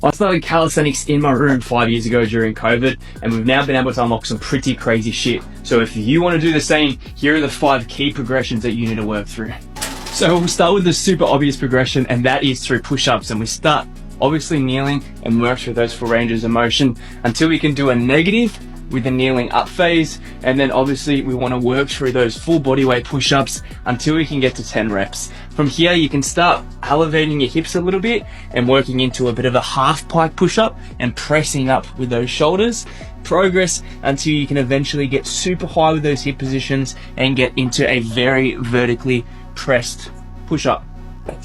I started calisthenics in my room 5 years ago during COVID, and we've now been able to unlock some pretty crazy shit. So if you want to do the same, here are the 5 key progressions that you need to work through. So we'll start with the super obvious progression, and that is through push-ups. And we start obviously kneeling and work through those 4 ranges of motion until we can do a negative with the kneeling up phase. And then obviously we want to work through those full body weight push-ups until we can get to 10 reps. From here, you can start elevating your hips a little bit and working into a bit of a half pike push-up and pressing up with those shoulders. Progress until you can eventually get super high with those hip positions and get into a very vertically pressed push-up.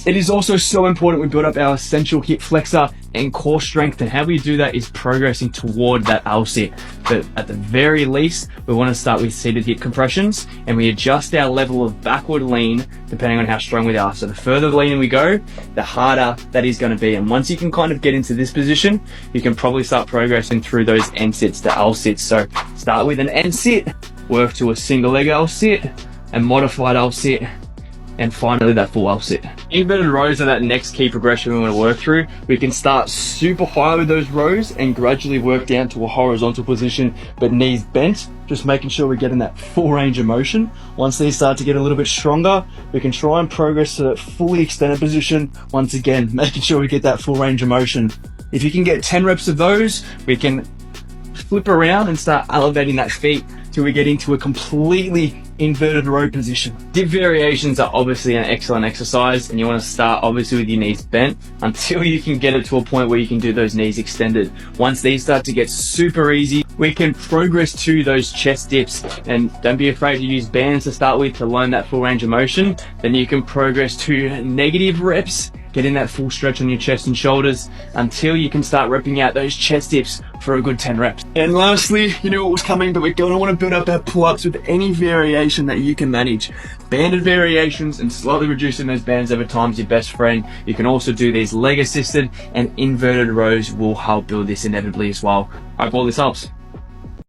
It is also so important we build up our essential hip flexor and core strength, and how we do that is progressing toward that L sit. But at the very least, we want to start with seated hip compressions, and we adjust our level of backward lean depending on how strong we are. So the further leaning we go, the harder that is going to be. And once you can kind of get into this position, you can probably start progressing through those N sits to L sits. So start with an N sit, work to a single leg L sit, and modified L sit, and finally that full L sit. Inverted rows are that next key progression we want to work through. We can start super high with those rows and gradually work down to a horizontal position, but knees bent, just making sure we're getting that full range of motion. Once these start to get a little bit stronger, we can try and progress to that fully extended position. Once again, making sure we get that full range of motion. If you can get 10 reps of those, we can flip around and start elevating that feet till we get into a completely inverted row position. Dip variations are obviously an excellent exercise, and you want to start obviously with your knees bent until you can get it to a point where you can do those knees extended. Once these start to get super easy, we can progress to those chest dips, and don't be afraid to use bands to start with to learn that full range of motion. Then you can progress to negative reps, getting that full stretch on your chest and shoulders until you can start repping out those chest dips for a good 10 reps. And lastly, you knew what was coming, but we're going to want to build up our pull-ups with any variation that you can manage. Banded variations and slightly reducing those bands over time is your best friend. You can also do these leg assisted, and inverted rows will help build this inevitably as well. I hope all this helps.